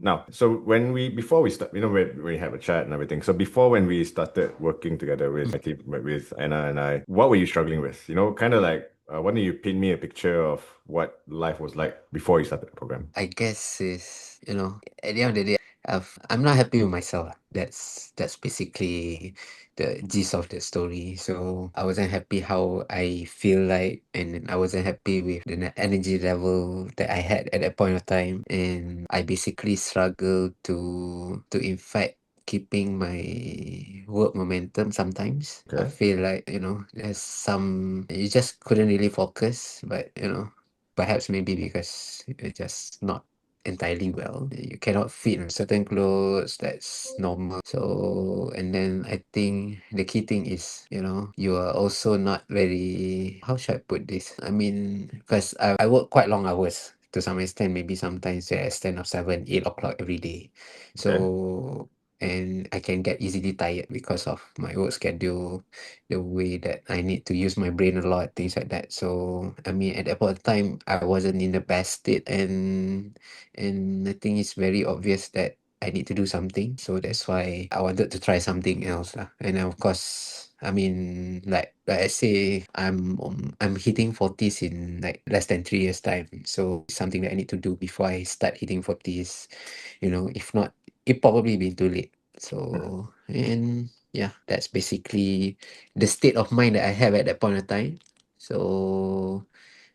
Now, so before we start, when we have a chat and everything. So before when we started working together with my team, with Anna and I, what were you struggling with? Kind of like, why don't you paint me a picture of what life was like before you started the program? I guess is, at the end of the day, I'm not happy with myself. That's basically the gist of the story. So I wasn't happy how I feel like, and I wasn't happy with the energy level that I had at that point of time, and I basically struggled to in fact keeping my work momentum sometimes. I Okay. feel like, there's you just couldn't really focus, but perhaps maybe because you're just not entirely well. You cannot fit in certain clothes, that's normal. So, and then I think the key thing is, you are also not very, how should I put this? I mean, because I work quite long hours to some extent, maybe sometimes to the extent of 7, 8 o'clock every day. Okay. So, and I can get easily tired because of my work schedule, the way that I need to use my brain a lot, things like that. So I mean, at that point of time, I wasn't in the best state, and I think it's very obvious that I need to do something. So that's why I wanted to try something else, lah. And of course, I mean, like I say, I'm hitting 40s in like less than 3 years time. So it's something that I need to do before I start hitting 40s. If not, it probably be too late. So, and yeah, that's basically the state of mind that I have at that point of time. So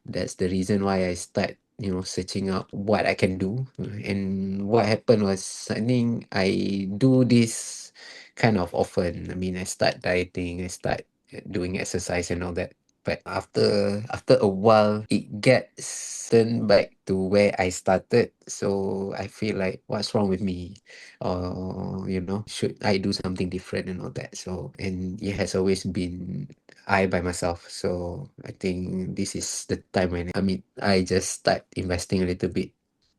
that's the reason why I start, searching out what I can do. And what happened was, I think I do this kind of often. I mean, I start dieting, I start doing exercise and all that. But after a while, it gets turned back to where I started. So I feel like, what's wrong with me? Or, should I do something different and all that? So, and it has always been I by myself. So I think this is the time when, I mean, I just start investing a little bit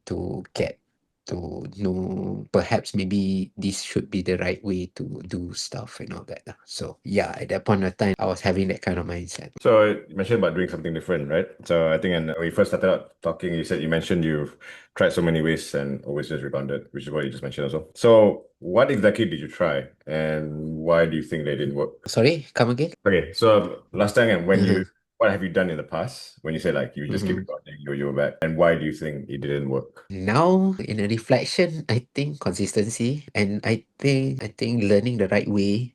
to get to know, perhaps maybe this should be the right way to do stuff and all that lah. So yeah, at that point of time, I was having that kind of mindset. So you mentioned about doing something different, right? So I think, and when you first started out talking, you mentioned you've tried so many ways and always just rebounded, which is what you just mentioned also. So what exactly did you try, and why do you think they didn't work? Sorry, come again? Okay, so last time, and Uh-huh. what have you done in the past when you say like you just keep Mhm. rebounding, you were back, and why do you think it didn't work? Now, in a reflection, I think consistency, and I think learning the right way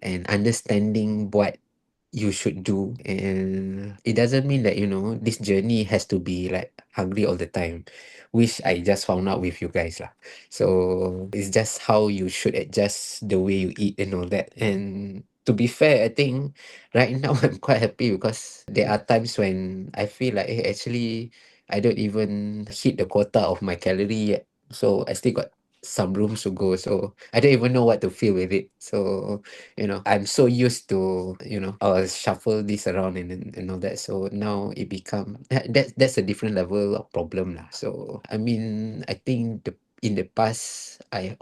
and understanding what you should do. And it doesn't mean that, this journey has to be like hungry all the time, which I just found out with you guys lah. So it's just how you should adjust the way you eat and all that. And to be fair, I think right now I'm quite happy because there are times when I feel like, hey, actually I don't even hit the quota of my calorie yet, so I still got some rooms to go. So I don't even know what to feel with it. So I'm so used to, I'll shuffle this around and all that. So now it become that's a different level of problem lah. So I mean, I think in the past, I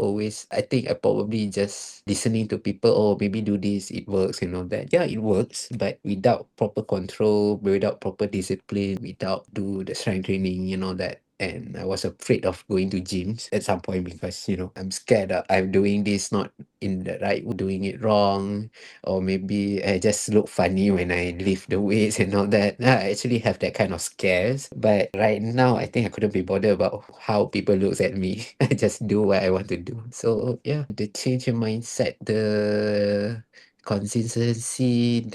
think I probably just listening to people, oh, maybe do this, it works and all that. Yeah, it works, but without proper control, without proper discipline, without do the strength training and all that. And I was afraid of going to gyms at some point because, I'm scared that I'm doing this not in the right, doing it wrong, or maybe I just look funny when I lift the weights and all that. I actually have that kind of scares. But right now, I think I couldn't be bothered about how people looks at me. I just do what I want to do. So yeah, the change in mindset, the consistency,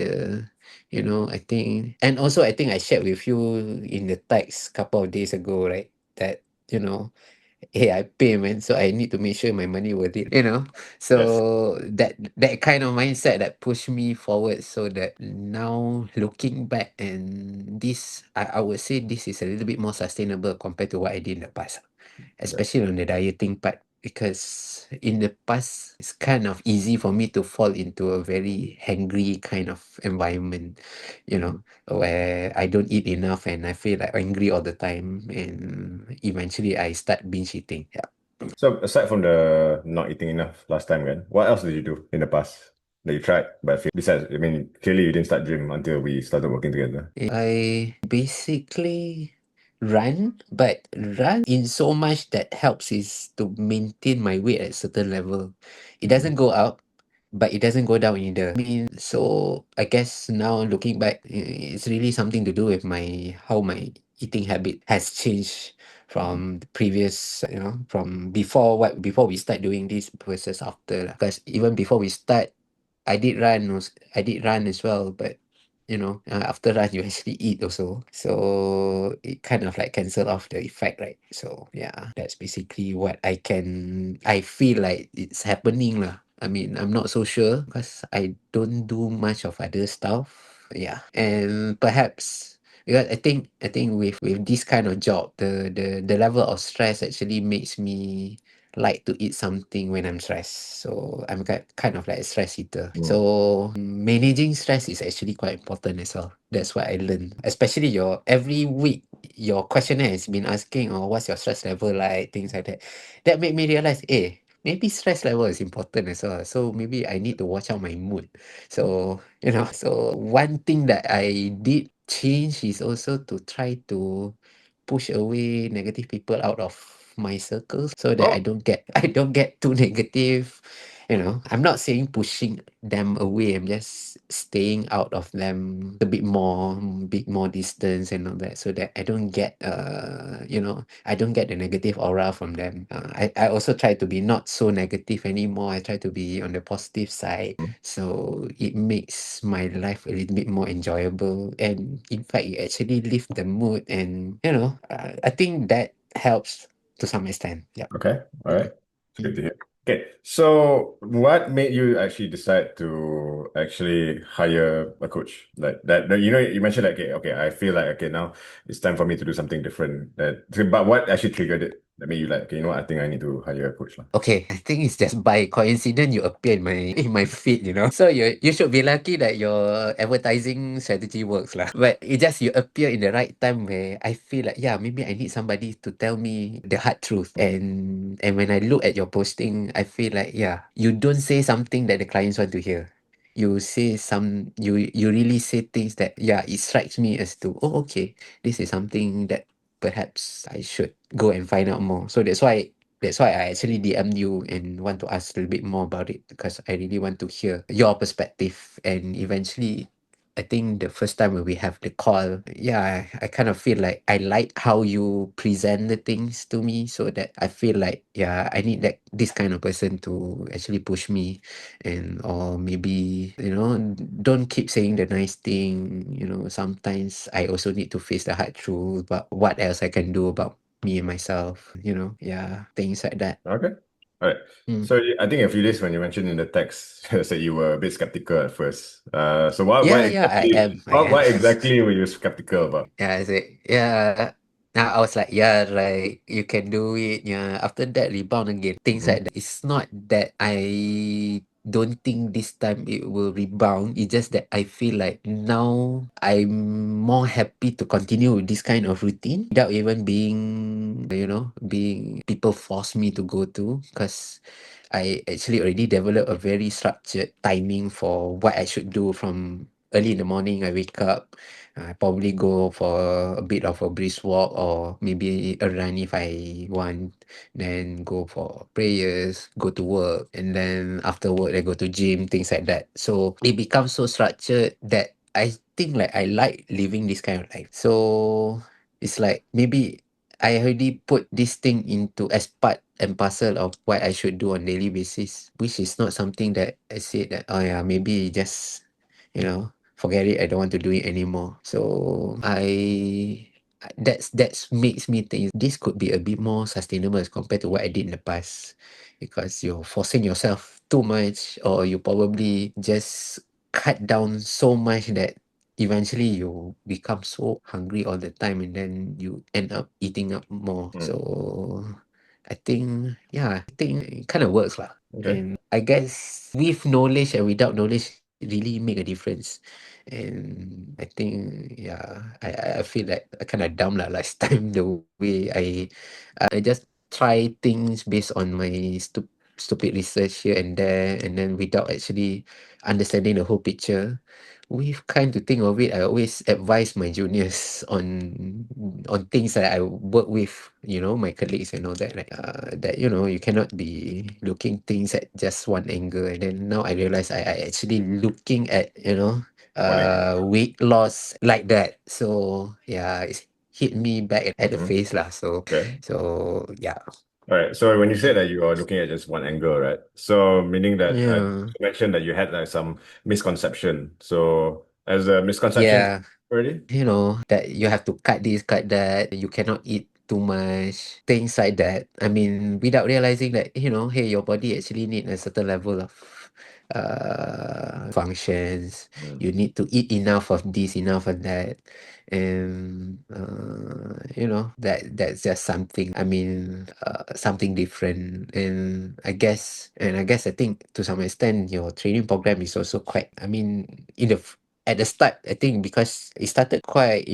I think, and also I think I shared with you in the text couple of days ago, right? That, you know, hey, I pay, man, so I need to make sure my money worth it. Yes. So that kind of mindset that pushed me forward, so that now looking back, and I would say this is a little bit more sustainable compared to what I did in the past, Okay. especially on the dieting part. Because in the past, it's kind of easy for me to fall into a very hangry kind of environment, you know, where I don't eat enough and I feel like angry all the time, and eventually I start binge eating. Yeah. So aside from the not eating enough last time, then what else did you do in the past that you tried? But besides, I mean, clearly you didn't start gym until we started working together. I basically run, but run in so much that helps is to maintain my weight at certain level. It doesn't go up, but it doesn't go down either. I mean, so I guess now looking back, it's really something to do with my how my eating habit has changed Mhm. from the previous, from before we start doing this versus after lah. Because even before we start, I did run as well, but after run you actually eat also, so it kind of like cancel off the effect, right? So yeah, that's basically what I feel like it's happening lah. I mean, I'm not so sure because I don't do much of other stuff. Yeah, and perhaps because I think with this kind of job, the level of stress actually makes me like to eat something when I'm stressed. So I'm kind of like a stress eater. Mm. So managing stress is actually quite important as well. That's what I learned. Especially your every week, your questionnaire has been asking, oh, what's your stress level like, things like that. That made me realize, maybe stress level is important as well. So maybe I need to watch out my mood. So, so one thing that I did change is also to try to push away negative people out of my circles so that I Oh, don't get I don't get too negative. I'm not saying pushing them away. I'm just staying out of them a bit more distance and all that, so that I don't get I don't get the negative aura from them. I also try to be not so negative anymore. I try to be on the positive side, mm, so it makes my life a little bit more enjoyable, and in fact it actually lift the mood, and I think that helps to some extent. Yeah. okay. All Yeah. right. It's good Mm. to hear. Okay. So what made you actually decide to actually hire a coach? Like that you mentioned like, okay, I feel like okay, now it's time for me to do something different. But what actually triggered it? That made you like, okay, you know what, I think I need to hire a coach lah. Okay, I think it's just by coincidence you appear in my feed. So you should be lucky that your advertising strategy works lah. But it just you appear in the right time where I feel like, yeah, maybe I need somebody to tell me the hard truth. And when I look at your posting, I feel like, yeah, you don't say something that the clients want to hear. You really say things that, yeah, it strikes me as to, oh, okay, this is something that perhaps I should go and find out more. So that's why I actually DM you and want to ask a little bit more about it, because I really want to hear your perspective. And eventually, I think the first time when we have the call, yeah, I kind of feel like I like how you present the things to me, so that I feel like, yeah, I need this kind of person to actually push me, and or maybe, don't keep saying the nice thing. Sometimes I also need to face the hard truth, but what else I can do about me and myself, yeah, things like that. Okay. All right. Mm. So I think a few days when you mentioned in the text said you were a bit skeptical at first. So what Yeah, yeah, exactly I am. what exactly were you skeptical about? Yeah, I said, yeah. Now I was like, yeah, right, you can do it. Yeah. After that, rebound again. Things Mhm. like that. It's not that I don't think this time it will rebound. It's just that I feel like now I'm more happy to continue with this kind of routine without even being people force me to go to, because I actually already developed a very structured timing for what I should do from early in the morning. I wake up, I probably go for a bit of a brisk walk, or maybe a run if I want. Then go for prayers, go to work, and then after work I go to gym, things like that. So it becomes so structured that I think like I like living this kind of life. So it's like maybe I already put this thing into as part and parcel of what I should do on daily basis, which is not something that I said that, oh yeah, maybe just forget it, I don't want to do it anymore. So that's makes me think this could be a bit more sustainable as compared to what I did in the past, because you're forcing yourself too much, or you probably just cut down so much that eventually you become so hungry all the time, and then you end up eating up more. Mm. So I think it kind of works lah. Okay. And I guess with knowledge and without knowledge, it really make a difference. And I think, yeah, I feel like I kind of dumb lah last time, the way I just try things based on my stupid research here and there, and then without actually understanding the whole picture. With kind to think of it, I always advise my juniors on things that I work with, my colleagues and all that, like that you cannot be looking things at just one angle. And then now I realize I actually looking at One angle. weight loss like that. So yeah, it's hit me back at the Mhm. face lah. So Okay. so yeah. All right. So when you said that you are looking at just one angle, right? So meaning that Yeah. you mentioned that you had like some misconception. So as a misconception Yeah. already? That you have to cut this, cut that, you cannot eat too much, things like that. I mean, without realizing that, hey, your body actually need a certain level of functions. Mm. You need to eat enough of this, enough of that. And that's just something. I mean, something different. And I guess I think to some extent your training program is also quite, I mean, at the start, I think because it started quite,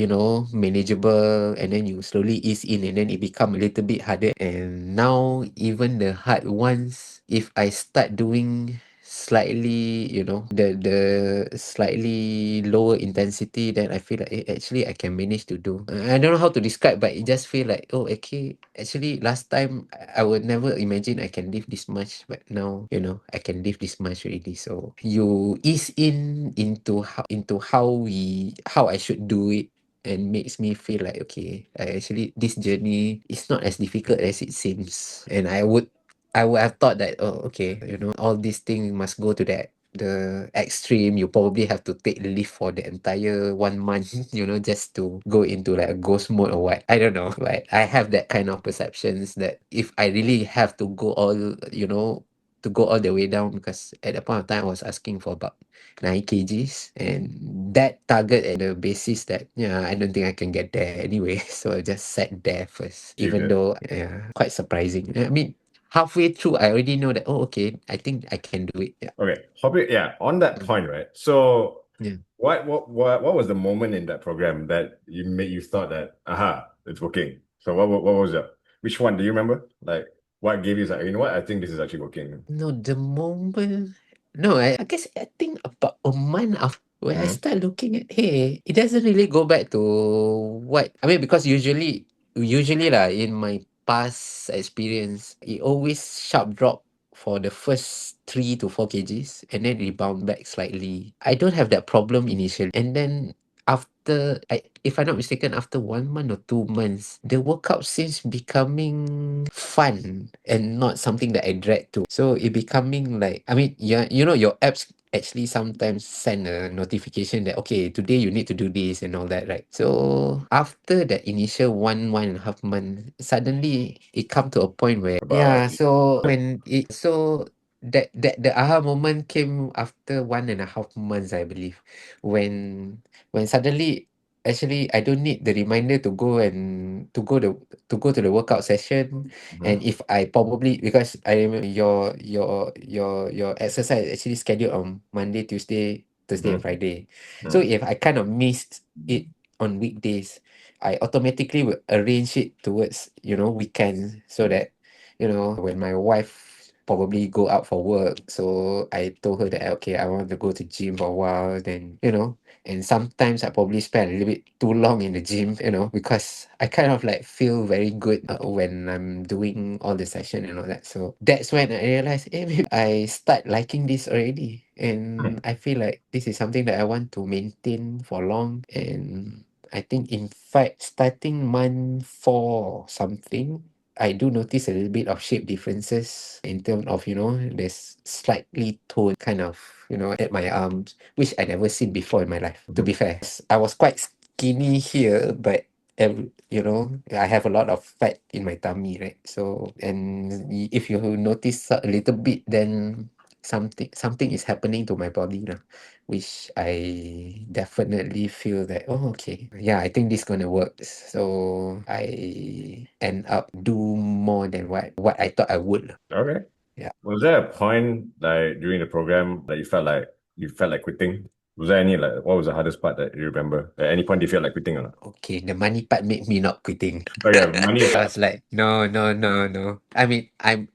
manageable, and then you slowly ease in, and then it become a little bit harder. And now even the hard ones, if I start doing slightly, the slightly lower intensity, then I feel like actually I can manage to do. I don't know how to describe, but it just feel like, oh, okay, actually last time I would never imagine I can lift this much, but now I can lift this much already. So you ease into how I should do it, and makes me feel like, okay, actually this journey is not as difficult as it seems. And I would have thought that, oh, okay, all these things must go to the extreme. You probably have to take leave for the entire 1 month, just to go into like a ghost mode or what. I don't know. But I have that kind of perceptions that if I really have to go all the way down, because at that point of time I was asking for about 9 kgs, and that target at the basis that, yeah, I don't think I can get there anyway. So I just sat there first, Achieved even it. though, yeah, quite surprising. I mean, halfway through I already know that, oh, okay, I think I can do it. Yeah. Okay. Hobby, yeah, on that Mm. point, right? So Yeah. what was the moment in that program that you thought that, aha, it's working? So what was that? Which one do you remember? Like what gave you like, you know what? I think this is actually working. No, the moment. No, I guess I think about a month after where I Mm-hmm. start looking at, hey, it doesn't really go back to what I mean, because usually lah, in my past experience, it always sharp drop for the first 3 to 4 kgs, and then rebound back slightly. I don't have that problem initially, and then if I'm not mistaken, after 1 month or 2 months, the workout seems becoming fun and not something that I dread to. So it becoming like, I mean, yeah, your apps actually sometimes send a notification that, okay, today you need to do this and all that, right? So after that initial 1.5 month, suddenly it come to a point where, About yeah, that the aha moment came after 1.5 months, I believe, when suddenly, actually, I don't need the reminder to go and to go to the workout session. Mhm. And if I probably, because I remember your exercise actually scheduled on Monday, Tuesday, Thursday, and Mhm. Friday. So Mhm. if I kind of missed it on weekdays, I automatically will arrange it towards weekends, so Mhm. that when my wife probably go out for work, so I told her that, okay, I want to go to gym for a while, then and sometimes I probably spend a little bit too long in the gym, because I kind of like feel very good when I'm doing all the session and all that. So that's when I realized, hey, maybe I start liking this already. And I feel like this is something that I want to maintain for long. And I think, in fact, starting month 4 or something, I do notice a little bit of shape differences in terms of, there's slightly toned kind of, at my arms, which I never seen before in my life, to Mhm. be fair. I was quite skinny here, but I have a lot of fat in my tummy, right? So, and if you notice a little bit, then something is happening to my body now, which I definitely feel that, oh, okay, yeah, I think this gonna work. So I end up do more than what I thought I would. Okay. Yeah. Was there a point like during the program that you felt like quitting? Was there any like what was the hardest part that you remember? At any point do you feel like quitting or not? Okay, the money part made me not quitting. Okay, money I aside. was like, no, no, no, no. I mean, I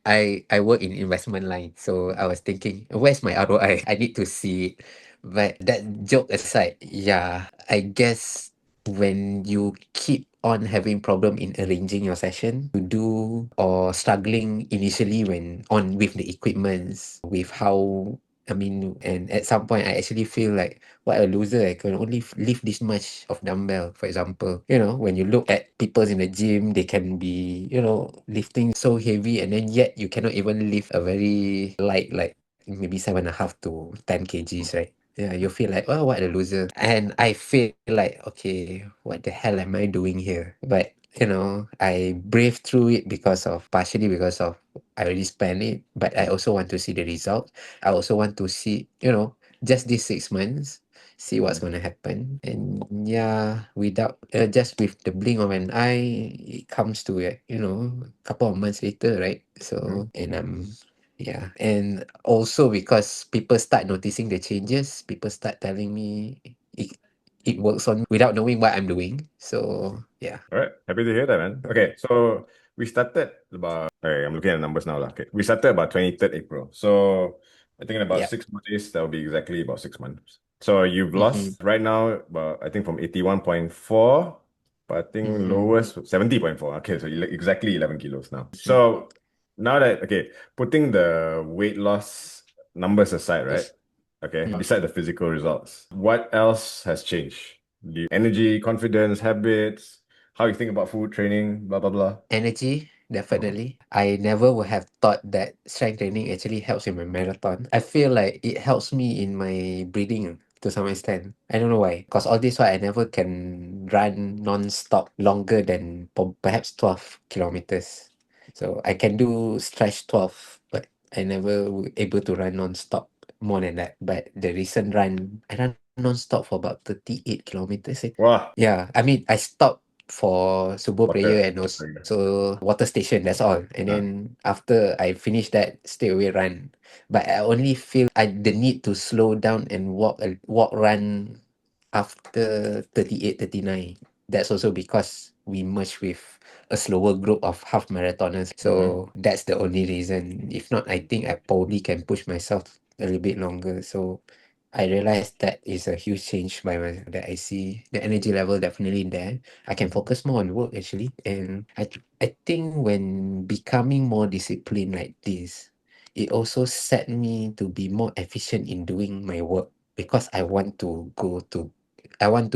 work in investment line, so I was thinking, where's my ROI? I need to see it. But that joke aside, yeah, I guess when you keep on having problem in arranging your session to do or struggling initially when on with the equipments, with how I mean, and at some point I actually feel like what a loser. I can only lift this much of dumbbell, for example. You know, when you look at people in the gym, they can be, you know, lifting so heavy and then yet you cannot even lift a very light, like maybe 7.5 to 10 kgs, right? Yeah, you feel like, oh, what a loser. And I feel like, okay, what the hell am I doing here? But, you know, I braved through it partially because of I already spent it, but I also want to see the result. I also want to see, you know, just these 6 months, see what's going to happen. And yeah, just with the blink of an eye, it comes to it, you know, a couple of months later, right? Mhm. So, and yeah, and also because people start noticing the changes, people start telling me it works on me without knowing what I'm doing. So yeah. All right, happy to hear that, man. Okay, so we started about. Okay, I'm looking at the numbers now, lah. Okay, we started about 23rd April. So I think in about Yeah. 6 more days, that will be exactly about 6 months. So you've Mm-hmm. lost right now about I think from 81.4, but I think Mm-hmm. lowest 70.4. Okay, so exactly 11 kilos now. Mm-hmm. So now that okay, putting the weight loss numbers aside, right? Okay, beside the physical results, what else has changed? Energy, confidence, habits, how you think about food training, blah blah blah. Energy, Mhm. definitely. I never would have thought that strength training actually helps in my marathon. I feel like it helps me in my breathing to some extent. I don't know why. Because all this while I never can run non-stop longer than perhaps 12 kilometers. So I can do stretch 12, but I never able to run non-stop more than that. But the recent run, I ran non-stop for about 38 kilometers. Wow, Yeah, I mean, I stopped for subuh prayer water. and also water station. That's all. And Uh, then after I finish that, stay away run. But I only feel the need to slow down and walk run after 38, 39. That's also because we merged with a slower group of half marathoners. mhm. So that's the only reason. If not, I think I probably can push myself a little bit longer. So I realized that is a huge change that I see the energy level definitely there. I can focus more on work actually, and I think when becoming more disciplined like this, it also set me to be more efficient in doing my work because I want to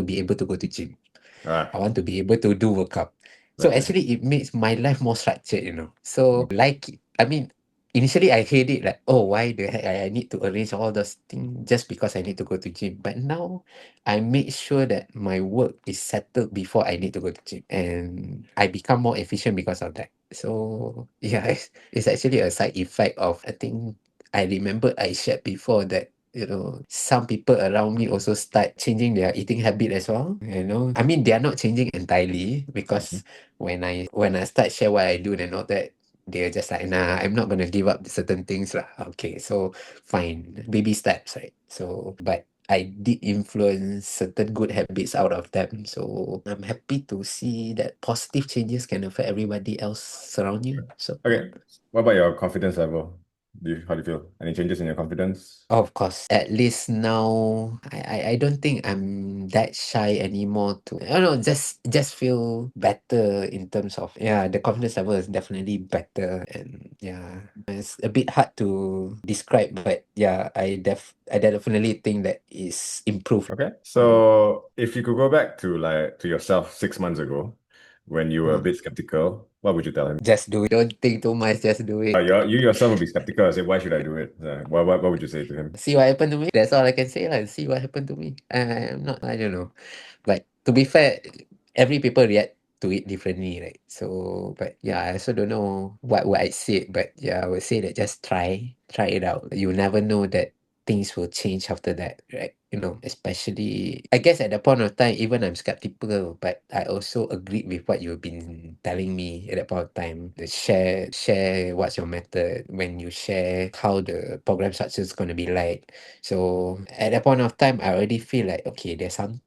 be able to go to gym. I Ah, want to be able to do workout. So right, right. actually, it makes my life more structured, you know. So like, I mean, initially I hate it like, oh, why the heck I need to arrange all those things just because I need to go to gym. But now I make sure that my work is settled before I need to go to gym, and I become more efficient because of that. So yeah, it's actually a side effect of I think I remember I shared before that some people around me also start changing their eating habit as well. I mean, they are not changing entirely Mhm. because when I start share what I do and all that, they're just like, nah, I'm not gonna give up certain things lah. Okay, so fine, baby steps, right? So, but I did influence certain good habits out of them. So I'm happy to see that positive changes can affect everybody else surround you. So Okay, what about your confidence level? How do you feel? Any changes in your confidence? of course, at least now I don't think I'm that shy anymore to I don't know, just feel better in terms of the confidence level is definitely better, and it's a bit hard to describe, but I definitely think that is improved. Okay, Mm. so if you could go back to yourself 6 months ago, when you were a Mm. bit skeptical, what would you tell him? Just do it. Don't think too much, just do it. You yourself would be skeptical and say, why should I do it? What would you say to him? See what happened to me. That's all I can say. Like, see what happened to me. I'm not, I don't know. But to be fair, every people react to it differently, right? So, but yeah, I also don't know what would I say. But yeah, I would say that just try it out. You never know that things will change after that, right? Especially, I guess at the point of time, even I'm skeptical, but I also agreed with what you've been telling me at that point of time. The share what's your method when you share how the program structure is going to be like. So at that point of time, I already feel like, okay, there's some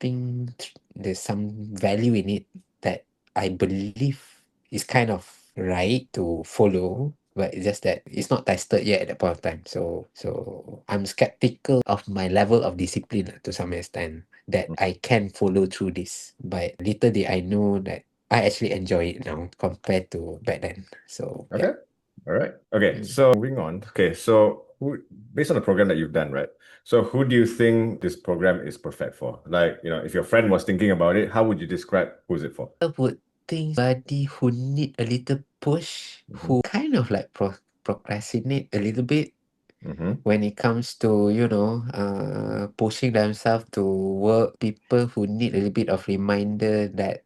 value in it that I believe is kind of right to follow. but it's just that it's not tested yet at that point of time. So I'm skeptical of my level of discipline to some extent that I can follow through this. But little did I know that I actually enjoy it now compared to back then. So yeah. Okay. All right. Okay. Mm. So moving on. Okay. So based on the program that you've done, right? So who do you think this program is perfect for? Like, if your friend was thinking about it, how would you describe who's it for? I would think somebody who need a little push, Mm-hmm. who kind of like procrastinate a little bit Mm-hmm. when it comes to pushing themselves to work. People who need a little bit of reminder that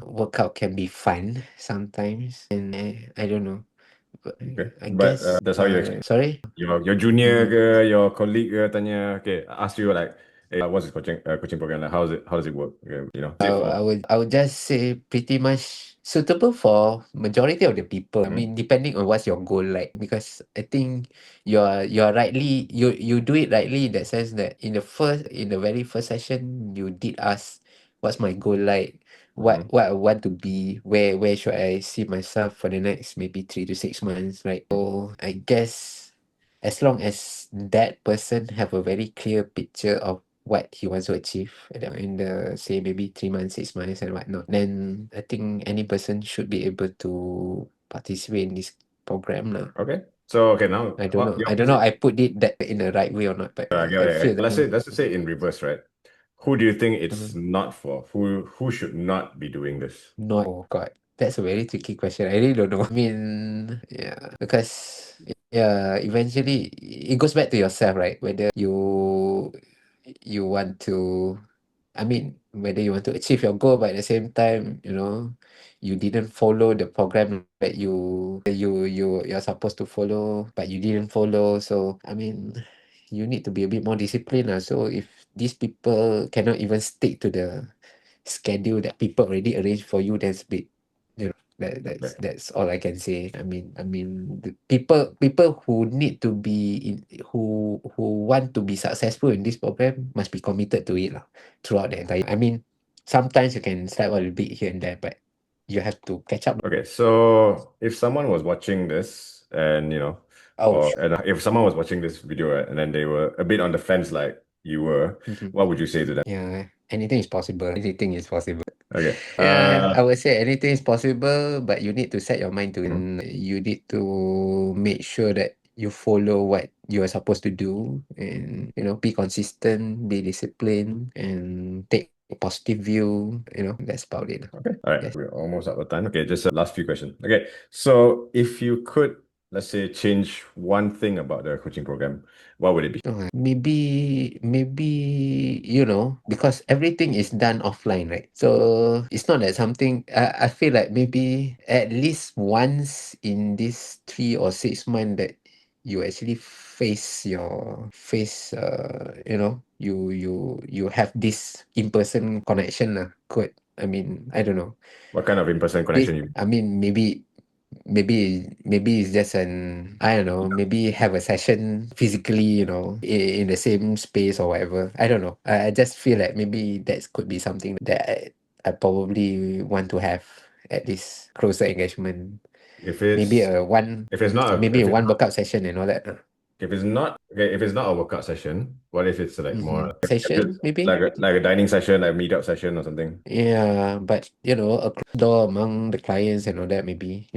workout can be fun sometimes, and I don't know. Okay. I But guess that's how you expect sorry. your junior Mm. ke, your colleague ke tanya, okay, ask you like, hey, what's this coaching program? Like, how does it work? Okay, is it for? I would just say pretty much suitable for majority of the people. I Mhm. mean, depending on what's your goal like, because I think you're rightly you do it rightly in that sense that in the very first session you did ask what's my goal like, Mhm. what I want to be, where should I see myself for the next maybe 3 to 6 months, right? So I guess as long as that person have a very clear picture of what he wants to achieve in the say maybe 3 months, 6 months and whatnot, then I think any person should be able to participate in this program lah. Okay. So okay, now I don't know. the I don't know. opposite. I put it that in the right way or not, but I get I what feel that. let's just say in reverse, right? Who do you think it's Mhm. not for? Who should not be doing this? Not. Oh God, that's a very tricky question. I really don't know. I mean, yeah, because eventually it goes back to yourself, right? Whether you want to, I mean, whether you want to achieve your goal, but at the same time, you didn't follow the program that you're supposed to follow, but you didn't follow. So I mean, you need to be a bit more disciplined. So if these people cannot even stick to the schedule that people already arranged for you, that's bit, that Okay. that's all I can say. I mean, the people who need to be in, who want to be successful in this program must be committed to it lah, throughout the entire. I mean, sometimes you can start a little bit here and there, but you have to catch up. Okay. So if someone was watching this and Oh, if someone was watching this video, right, and then they were a bit on the fence like you were, mhm. what would you say to them? Yeah, anything is possible. Anything is possible. Okay. Yeah, I would say anything is possible, but you need to set your mind to it. Mhm. And you need to make sure that you follow what you are supposed to do, and be consistent, be disciplined, and take a positive view. That's about it. Okay. All right. Yes. We're almost out of time. Okay, just last few questions. Okay. So if you could, let's say, change one thing about the coaching program, what would it be? Maybe because everything is done offline, right? So it's not that something. I feel like maybe at least once in this 3 or 6 months that you actually you have this in-person connection lah. Could I mean, I don't know. What kind of in-person connection you I mean, maybe it's just an, I don't know, maybe have a session physically, in the same space or whatever. I don't know. I just feel like maybe that could be something that I probably want to have at least closer engagement. if Maybe it's a one if it's not a maybe a one workout session and all that. if it's not a workout session, what if it's like more Session maybe. like a dining session, like a meetup session or something? Yeah, but a closed door among the clients and all that, maybe,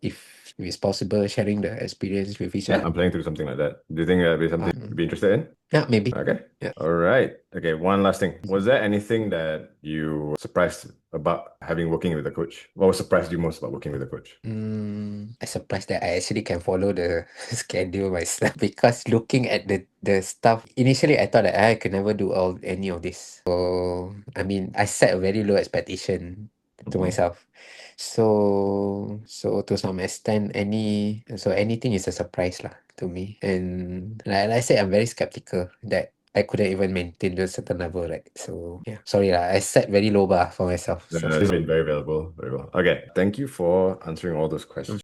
if it's possible, sharing the experience with each Yeah, other. I'm planning to do something like that. Do you think that'd be something you'd be interested in? Yeah, maybe. Okay. Yeah. All right. Okay, one last thing. Was there anything that you were surprised about having working with a coach? What was surprised you most about working with a coach? I surprised that I actually can follow the schedule myself, because looking at the stuff, initially I thought that I could never do any of this. So I mean, I set a very low expectation to Mhm. myself. So to some extent, anything is a surprise lah to me. And like I said, I'm very skeptical that I couldn't even maintain to a certain level, right? So yeah, sorry lah, I set very low bar for myself. So It's been very valuable, very well. Okay, thank you for answering all those questions.